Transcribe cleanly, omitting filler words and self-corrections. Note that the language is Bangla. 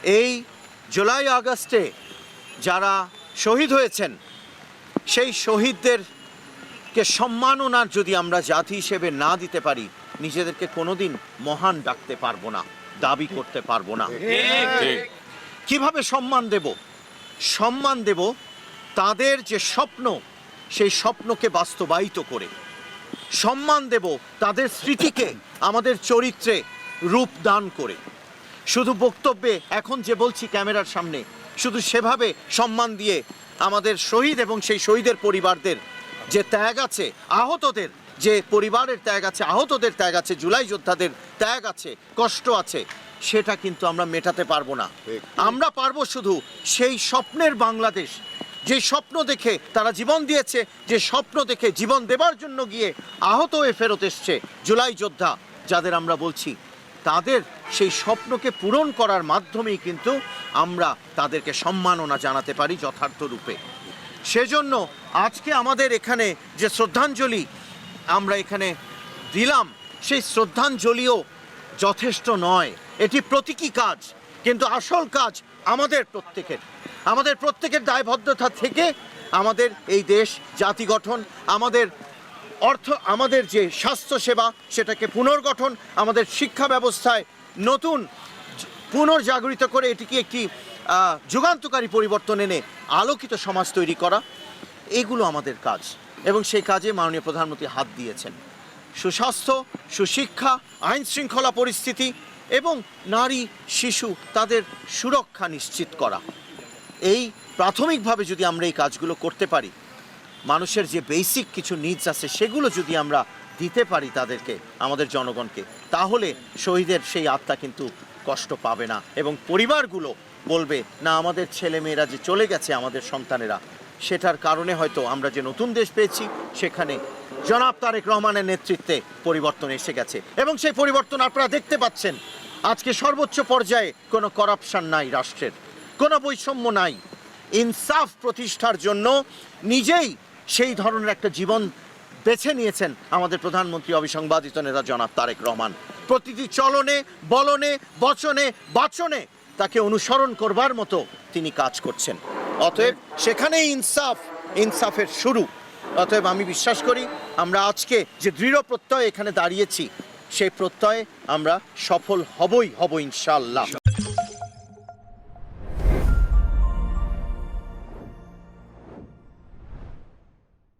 এই জুলাই আগস্টে যারা শহীদ হয়েছেন সেই শহীদদেরকে সম্মাননা যদি আমরা জাতি হিসেবে না দিতে পারি, নিজেদেরকে কোনোদিন মহান ডাকতে পারবো না, দাবি করতে পারবো না। কিভাবে সম্মান দেব? সম্মান দেব তাদের যে স্বপ্ন, সেই স্বপ্নকে বাস্তবায়িত করে। সম্মান দেব তাদের স্মৃতিকে আমাদের চরিত্রে রূপ দান করে। শুধু বক্তব্যে এখন যে বলছি ক্যামেরার সামনে, শুধু সেভাবে সম্মান দিয়ে আমাদের শহীদ এবং সেই শহীদের পরিবারদের যে ত্যাগ আছে, আহতদের যে পরিবারের ত্যাগ আছে, আহতদের ত্যাগ আছে, জুলাই যোদ্ধাদের ত্যাগ আছে, কষ্ট আছে, সেটা কিন্তু আমরা মেটাতে পারবো না। আমরা পারবো শুধু সেই স্বপ্নের বাংলাদেশ, যে স্বপ্ন দেখে তারা জীবন দিয়েছে, যে স্বপ্ন দেখে জীবন দেবার জন্য গিয়ে আহত হয়ে ফেরত এসছে জুলাই যোদ্ধা যাদের আমরা বলছি, তাদের সেই স্বপ্নকে পূরণ করার মাধ্যমেই কিন্তু আমরা তাদেরকে সম্মাননা জানাতে পারি যথার্থ রূপে। সেজন্য আজকে আমাদের এখানে যে শ্রদ্ধাঞ্জলি আমরা এখানে দিলাম, সেই শ্রদ্ধাঞ্জলিও যথেষ্ট নয়। এটি প্রতীকী কাজ, কিন্তু আসল কাজ আমাদের প্রত্যেকের দায়বদ্ধতা থেকে আমাদের এই দেশ, জাতি গঠন, আমাদের যে স্বাস্থ্যসেবা সেটাকে পুনর্গঠন, আমাদের শিক্ষা ব্যবস্থায় নতুন পুনর্জাগরিত করে এটিকে একটি যুগান্তকারী পরিবর্তন এনে আলোকিত সমাজ তৈরি করা, এগুলো আমাদের কাজ। এবং সেই কাজে মাননীয় প্রধানমন্ত্রী হাত দিয়েছেন। সুস্বাস্থ্য, সুশিক্ষা, আইন শৃঙ্খলা পরিস্থিতি এবং নারী শিশু তাদের সুরক্ষা নিশ্চিত করা, এই প্রাথমিকভাবে যদি আমরা এই কাজগুলো করতে পারি, মানুষের যে বেসিক কিছু নিডস আছে সেগুলো যদি আমরা দিতে পারি তাদেরকে, আমাদের জনগণকে, তাহলে শহীদের সেই আত্মা কিন্তু কষ্ট পাবে না। এবং পরিবারগুলো বলবে না, আমাদের ছেলেমেয়েরা যে চলে গেছে, আমাদের সন্তানেরা, সেটার কারণে হয়তো আমরা যে নতুন দেশ পেয়েছি সেখানে জনাব তারেক রহমানের নেতৃত্বে পরিবর্তন এসে গেছে। এবং সেই পরিবর্তন আপনারা দেখতে পাচ্ছেন। আজকে সর্বোচ্চ পর্যায়ে কোনো করাপশন নাই, রাষ্ট্রের কোনো বৈষম্য নাই। ইনসাফ প্রতিষ্ঠার জন্য নিজেই সেই ধরনের একটা জীবন বেছে নিয়েছেন আমাদের প্রধানমন্ত্রী অবিসংবাদিত নেতা জনাব তারেক রহমান। প্রতিটি চলনে, বলনে, বচনে, বাচনে তাকে অনুসরণ করবার মতো তিনি কাজ করছেন। অতএব সেখানেই ইনসাফের শুরু। অতএব আমি বিশ্বাস করি আমরা আজকে যে দৃঢ় প্রত্যয় এখানে দাঁড়িয়েছি, সেই প্রত্যয়ে আমরা সফল হব ইনশাআল্লাহ।